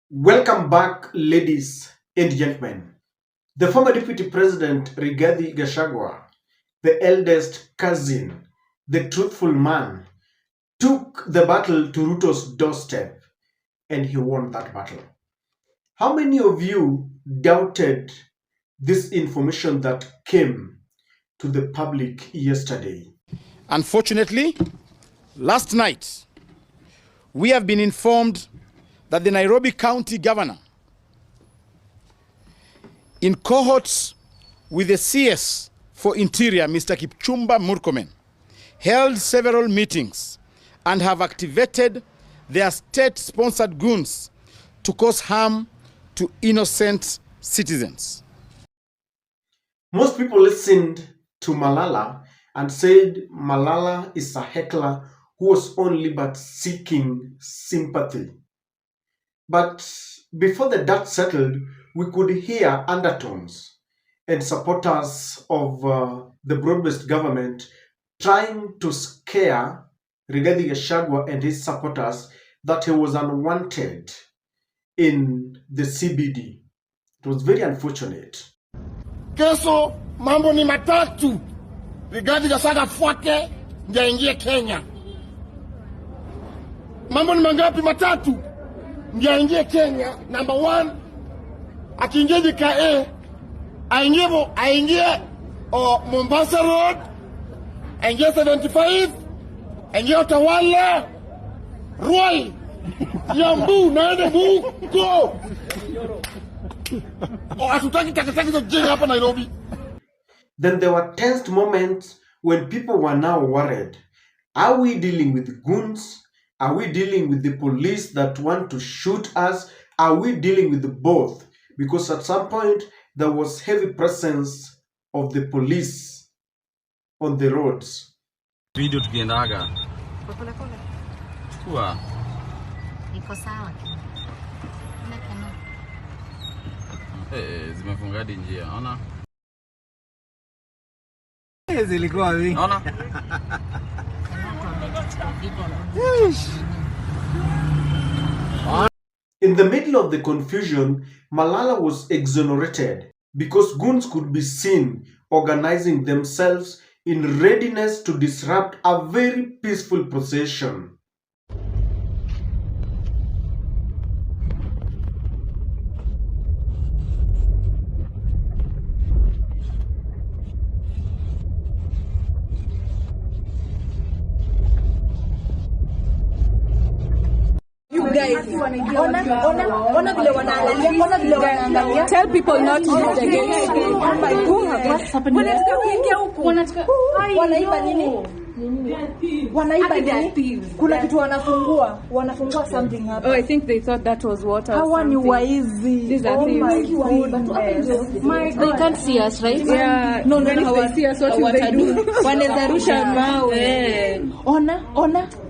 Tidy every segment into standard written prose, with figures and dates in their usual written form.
Welcome back, ladies and gentlemen. The former Deputy President Rigathi Gashagua, the eldest cousin, the truthful man, took the battle to Ruto's doorstep and he won that battle. How many of you doubted this information that came to the public yesterday? Unfortunately, last night, we have been informed that the Nairobi County Governor, in cohorts with the CS for Interior, Mr. Kipchumba Murkomen, held several meetings and have activated their state-sponsored goons to cause harm to innocent citizens. Most people listened to Malala and said Malala is a heckler who was only but seeking sympathy. But before the dust settled, we could hear undertones and supporters of the broad-based government trying to scare Rigathi Gashagua and his supporters that he was unwanted in the CBD. It was very unfortunate. Keso mambo ni matatu. Rigathi Gashagua fuate ndio aingie Kenya. Mambo ni mangapi? Matatu. Ndio aingie Kenya. Number 1, akiingia DKA, aingie Mombasa Road, aingie 75, aingie Utawala, Ruai, Yambu, naende Buko. Hatutaki takataka za jenga hapa Nairobi. Then there were tense moments when people were now worried. Are we dealing with goons? Are we dealing with the police that want to shoot us? Are we dealing with both? Because at some point, there was heavy presence of the police on the roads. Video tukiendaga. Pole. Chukua. Iko sawa. Zimefunga hadi njia. Ona? Zilikuwa wingi. Ona? In the middle of the confusion, Malala was exonerated because goons could be seen organizing themselves in readiness to disrupt a very peaceful procession. Tell people not to use the gate. What's happening there? Wanaiba nini? Kuna kitu wanafungua something hapa. Oh, I think they thought that was water. Hawa ni waizi. These are They can't see us, right? Yeah. No, if they see us, what will they do? Wanaweza rusha mawe.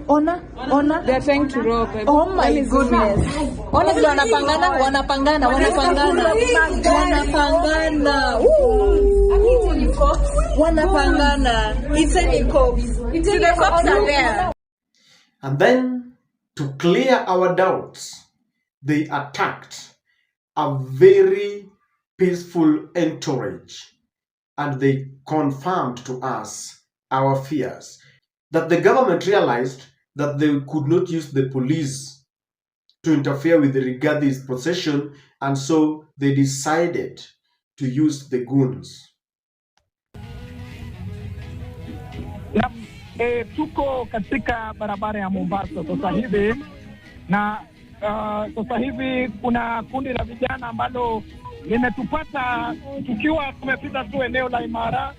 Ona. They're trying to rob. Oh my goodness. Ona vile wanapangana. Wanapangana. It's any cops. The cops are there. And then, to clear our doubts, they attacked a very peaceful entourage and they confirmed to us our fears that the government realized that they could not use the police to interfere with the Rigathi's procession, and so they decided to use the goons. Tuko katika barabara ya Mombasa sasa hivi na sasa hivi kuna kundi la vijana ambalo limetupata tukiwa tumepita tu eneo la Imara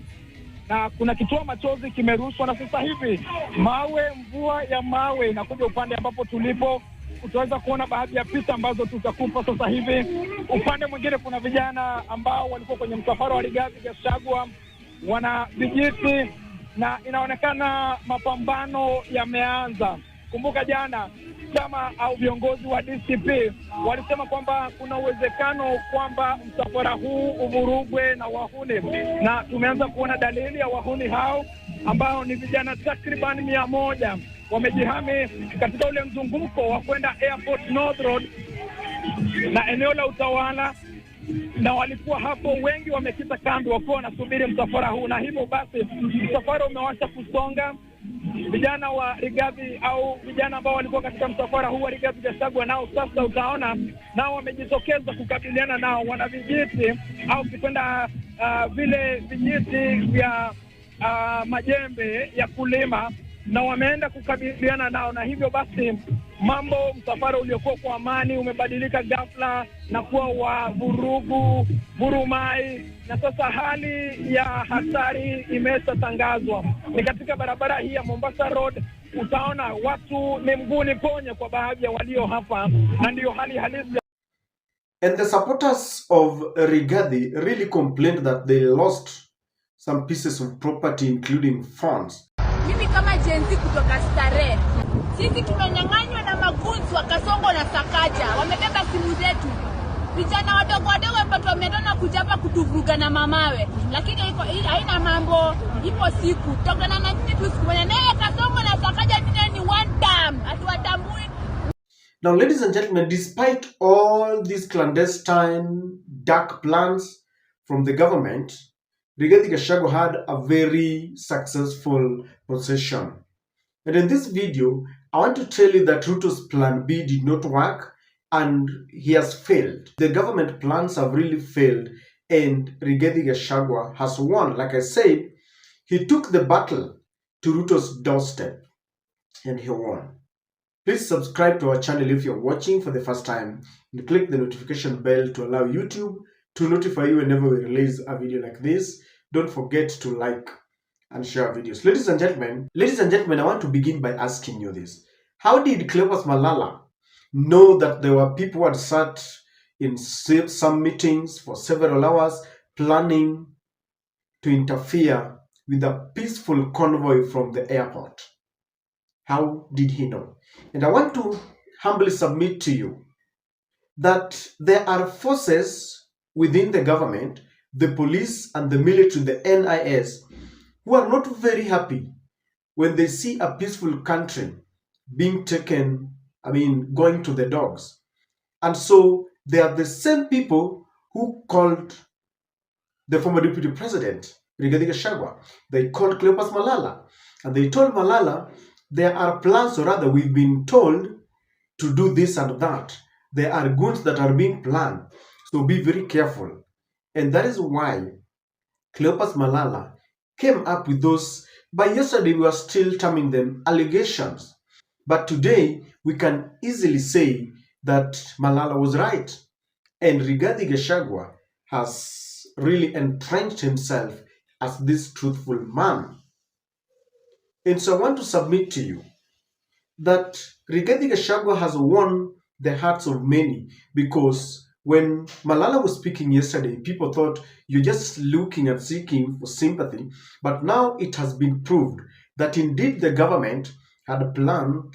na kuna kitoa machozi kimerushwa na sasa hivi mvua ya mawe inakuja upande ambapo tulipo. Utaweza kuona baadhi ya picha ambazo tutakupa sasa hivi. Upande mwingine kuna vijana ambao walikuwa kwenye msafara wa Rigathi Gashagua, wana vijiti na inaonekana mapambano yameanza. Kumbuka jana chama au viongozi wa DCP walisema kwamba kuna uwezekano kwamba msafara huu uvurugwe na wahuni, na tumeanza kuona dalili ya wahuni hao ambao ni vijana takriban 100 wamejihami katika ule mzunguko wa kwenda Airport North Road na eneo la utawala, na walikuwa hapo wengi wamekita kambi wakiwa wanasubiri msafara huu, na hivyo basi msafara umewacha kusonga. Vijana wa Rigathi au vijana ambao walikuwa katika msafara huu wa Rigathi Gashagua nao sasa utaona nao wamejitokeza kukabiliana nao, wana vijiti au kipenda vile vijiti vya majembe ya kulima, na wameenda kukabiliana nao, na hivyo basi msafara uliokuwa kwa amani umebadilika ghafla na kuwa wa vurugu, vurumai, na sasa hali ya hatari imeshatangazwa. Ni katika barabara hii ya Mombasa Road, utaona watu ni mguuni ponye kwa baadhi ya walio hapa, na ndiyo hali halisi. And the supporters of Rigathi really complained that they lost some pieces of property including funds. Mimi kama jenzi kutoka Starehe, sisi tumenyang'anywa na magunzi wa Kasongo na Sakaja, wamebeba simu zetu. Vijana wadogo ambao wameenda kujapa kutuvuruga na mamawe, lakini haina mambo, ipo siku tokana na sisi tusikumenya naye Kasongo na Sakaja ni one time atuatambui. Now, ladies and gentlemen, despite all these clandestine dark plans from the government, Rigathi Gashagua had a very successful procession. And in this video, I want to tell you that Ruto's plan B did not work and he has failed. The government plans have really failed and Rigathi Gashagua has won. Like I said, he took the battle to Ruto's doorstep and he won. Please subscribe to our channel if you're watching for the first time and click the notification bell to allow YouTube to notify you whenever we release a video like this. Don't forget to like and share videos. Ladies and gentlemen, I want to begin by asking you this. How did Cleopas Malala know that there were people who had sat in some meetings for several hours planning to interfere with a peaceful convoy from the airport? How did he know? And I want to humbly submit to you that there are forces within the government, the police and the military, the NIS, who are not very happy when they see a peaceful country being taken, going to the dogs. And so they are the same people who called the former deputy president, Rigathi Gashagua. They called Cleopas Malala and they told Malala, there are plans, or rather we've been told to do this and that. There are goons that are being planned. So be very careful. And that is why Cleopas Malala came up with those. By yesterday, we were still terming them allegations. But today, we can easily say that Malala was right. And Rigathi Gashagua has really entrenched himself as this truthful man. And so I want to submit to you that Rigathi Gashagua has won the hearts of many, because when Malala was speaking yesterday, people thought you're just looking and seeking for sympathy. But now it has been proved that indeed the government had planned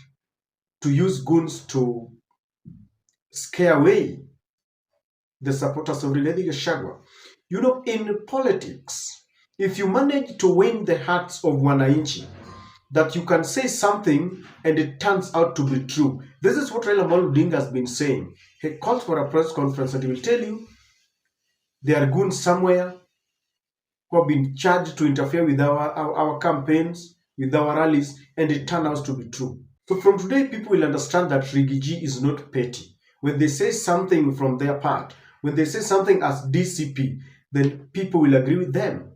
to use goons to scare away the supporters of Rigathi Gashagua. You know, in politics, if you manage to win the hearts of wananchi, that you can say something and it turns out to be true. This is what Raila Amolo Odinga has been saying. He calls for a press conference and he will tell you there are goons somewhere who have been charged to interfere with our campaigns, with our rallies, and it turns out to be true. So from today, people will understand that Rigathi is not petty. When they say something from their part, when they say something as DCP, then people will agree with them.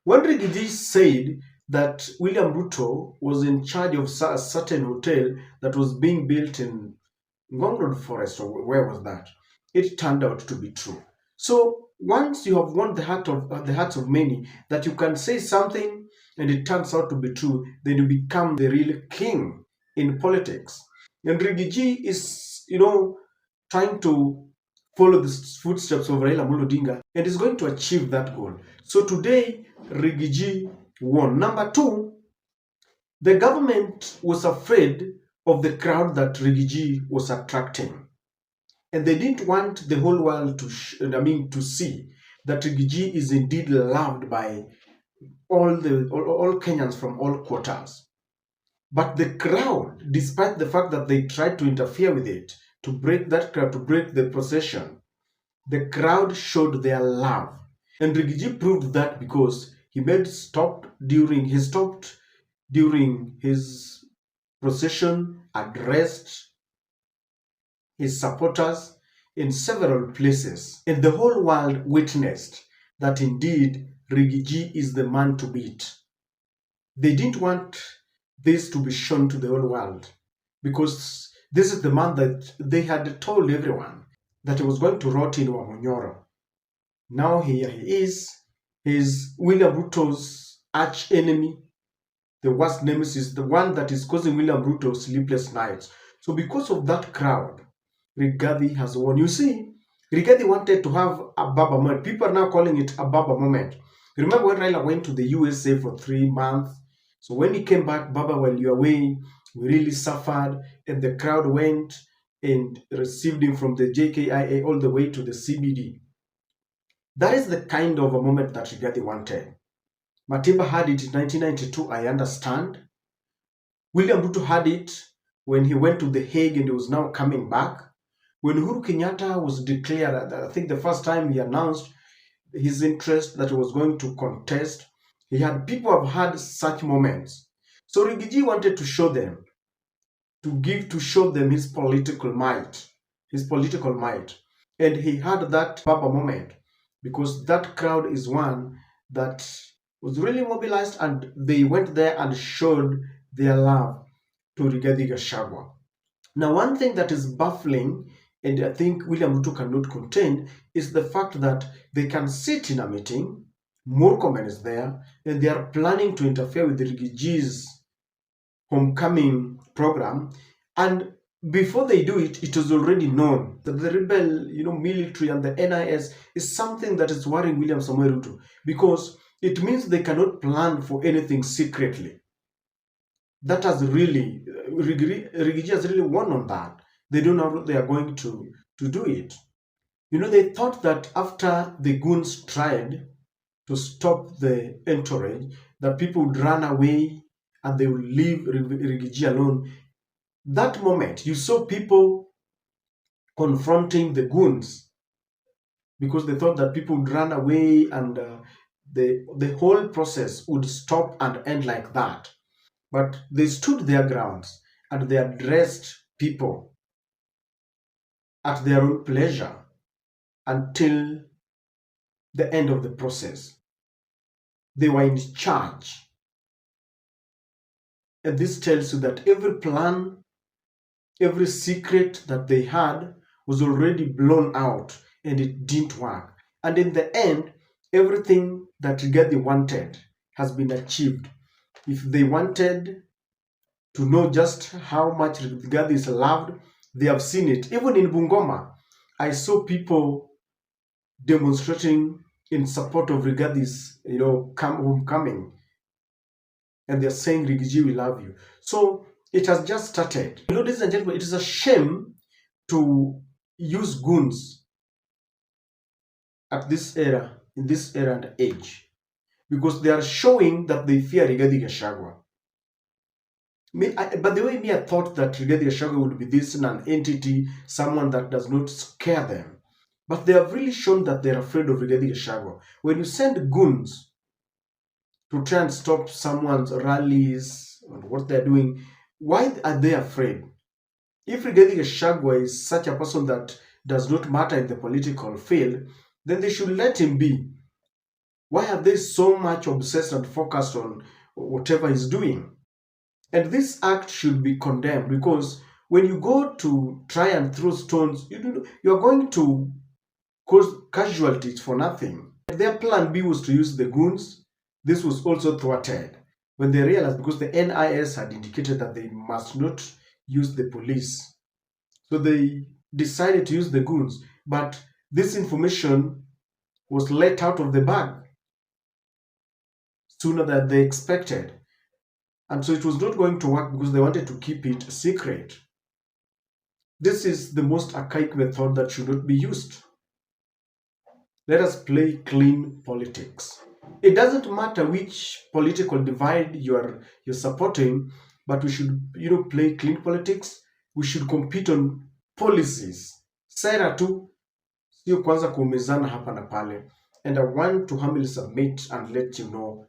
When Rigathi said that William Ruto was in charge of a certain hotel that was being built in Ngong Road Forest, or where was that? It turned out to be true. So once you have won the hearts of many, that you can say something and it turns out to be true, then you become the real king in politics. And Rigathi is, trying to follow the footsteps of Raila Amolo Odinga and is going to achieve that goal. So today, Rigathi won. Number two, the government was afraid of the crowd that Rigathi was attracting, and they didn't want the whole world to see that Rigathi is indeed loved by all Kenyans from all quarters. But the crowd, despite the fact that they tried to interfere with it, to break that crowd, to break the procession. The crowd showed their love. And Rigathi proved that because he stopped during his procession, addressed his supporters in several places. And the whole world witnessed that indeed Rigathi is the man to beat. They didn't want this to be shown to the whole world because this is the man that they had told everyone that he was going to rot in Wamonyoro. Now here he is. He's William Ruto's arch enemy, the worst nemesis, the one that is causing William Ruto sleepless nights. So because of that crowd, Rigathi has won. You see, Rigathi wanted to have a Baba moment. People are now calling it a Baba moment. Remember when Raila went to the USA for 3 months? So when he came back, Baba, while you're away, we really suffered, and the crowd went and received him from the JKIA all the way to the CBD. That is the kind of a moment that Rigathi wanted. Matimba had it in 1992, I understand. William Ruto had it when he went to The Hague and he was now coming back. When Uhuru Kenyatta was declared, I think the first time he announced his interest that he was going to contest, he had people have had such moments. So Rigathi wanted to show them, to show them his political might. And he had that Baba moment because that crowd is one that was really mobilized and they went there and showed their love to Rigathi Gashagua. Now, one thing that is baffling, and I think William Ruto cannot contend, is the fact that they can sit in a meeting, Murkomen is there, and they are planning to interfere with the Rigathi's homecoming program, and before they do it, it is already known that the rebel, military and the NIS is something that is worrying William Samoei Ruto because it means they cannot plan for anything secretly. That has really, Rigathi has really won on that. They don't know what they are going to do it. They thought that after the Goons tried to stop the entourage, that people would run away and they would leave Rigathi alone. That moment, you saw people confronting the Goons because they thought that people would run away and the whole process would stop and end like that. But they stood their grounds and they addressed people at their own pleasure until the end of the process. They were in charge. And this tells you that every plan, every secret that they had was already blown out and it didn't work. And in the end, everything that Rigathi wanted has been achieved. If they wanted to know just how much Rigathi is loved, they have seen it. Even in Bungoma, I saw people demonstrating in support of Rigathi's, homecoming. And they're saying, Rigathi, we love you. So it has just started. Ladies and gentlemen, it is a shame to use Goons at this era, in this era and age, because they are showing that they fear Rigathi Gashagua. But the way I thought that Rigathi Gashagua would be this an entity, someone that does not scare them. But they have really shown that they're afraid of Rigathi Gashagua. When you send Goons to try and stop someone's rallies and what they're doing, why are they afraid? If Rigathi Gashagua is such a person that does not matter in the political field, then they should let him be. Why are they so much obsessed and focused on whatever he's doing? And this act should be condemned because when you go to try and throw stones, you're going to cause casualties for nothing. Their plan B was to use the Goons. This was also thwarted when they realized because the NIS had indicated that they must not use the police. So they decided to use the Goons. But this information was let out of the bag sooner than they expected. And so it was not going to work because they wanted to keep it secret. This is the most archaic method that should not be used. Let us play clean politics. It doesn't matter which political divide you're supporting, but we should play clean politics. We should compete on policies. Sera tu, sio kwanza kuumizana hapa na pale. And I want to humbly submit and let you know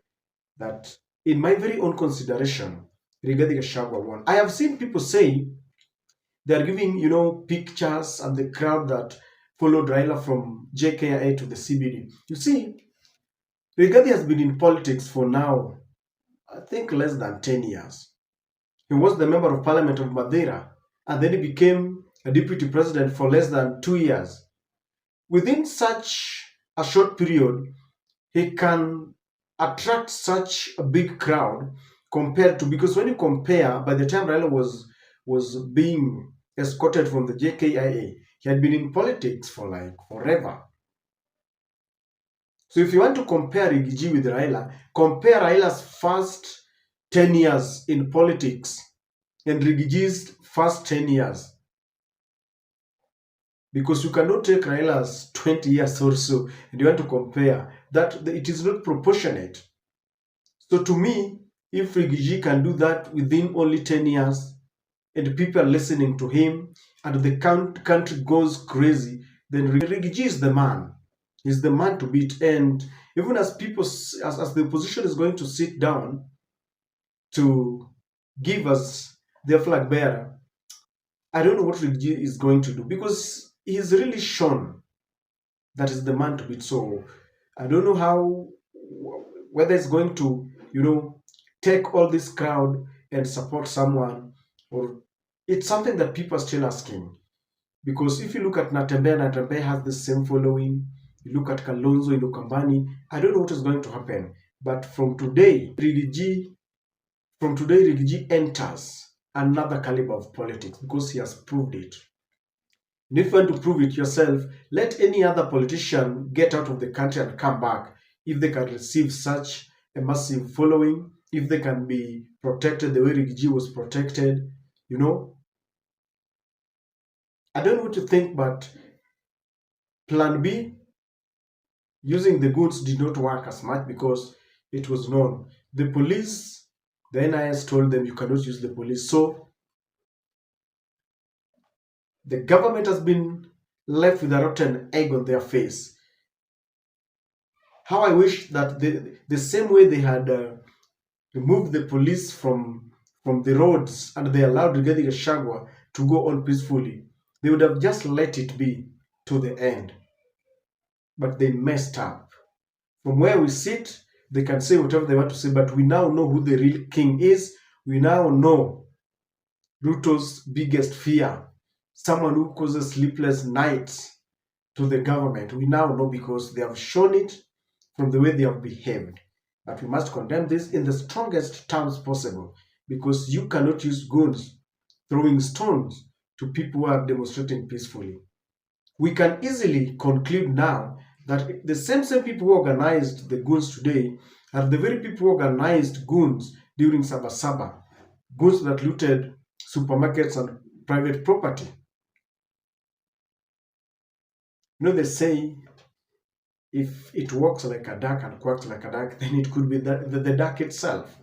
that in my very own consideration, Rigathi Gashagua won. I have seen people say they are giving, pictures and the crowd that followed Raila from JKIA to the CBD. You see, Rigathi has been in politics for now, I think, less than 10 years. He was the member of parliament of Madeira, and then he became a deputy president for less than 2 years. Within such a short period, he can attract such a big crowd compared to, because when you compare, by the time Raila was being escorted from the JKIA, he had been in politics for like forever. So if you want to compare Rigathi with Raila, compare Raila's first 10 years in politics and Rigathi's first 10 years. Because you cannot take Raila's 20 years or so and you want to compare that, it is not proportionate. So to me, if Rigathi can do that within only 10 years and people are listening to him and the country goes crazy, then Rigathi is the man. He's the man to beat. And even as people, as the opposition is going to sit down to give us their flag bearer, I don't know what Rigathi is going to do, because he's really shown that is the man to beat. So I don't know whether it's going to, take all this crowd and support someone, or it's something that people are still asking. Because if you look at Natembeya has the same following. You look at Kalonzo in Ukambani, I don't know what is going to happen. But from today, Rigathi enters another caliber of politics because he has proved it. And if you want to prove it yourself, let any other politician get out of the country and come back if they can receive such a massive following, if they can be protected the way Rigathi was protected, I don't know what to think, but plan B, using the Goons, did not work as much because it was known. The police, the NIS told them you cannot use the police. So the government has been left with a rotten egg on their face. How I wish that the same way they had removed the police from the roads and they allowed Rigathi Gashagua to go on peacefully, they would have just let it be to the end. But they messed up. From where we sit, they can say whatever they want to say, but we now know who the real king is. We now know Ruto's biggest fear, someone who causes sleepless nights to the government. We now know because they have shown it from the way they have behaved. But we must condemn this in the strongest terms possible, because you cannot use goons throwing stones to people who are demonstrating peacefully. We can easily conclude now that the same people who organized the Goons today are the very people who organized Goons during Sabasaba, Goons that looted supermarkets and private property. They say if it walks like a duck and quacks like a duck, then it could be the duck itself.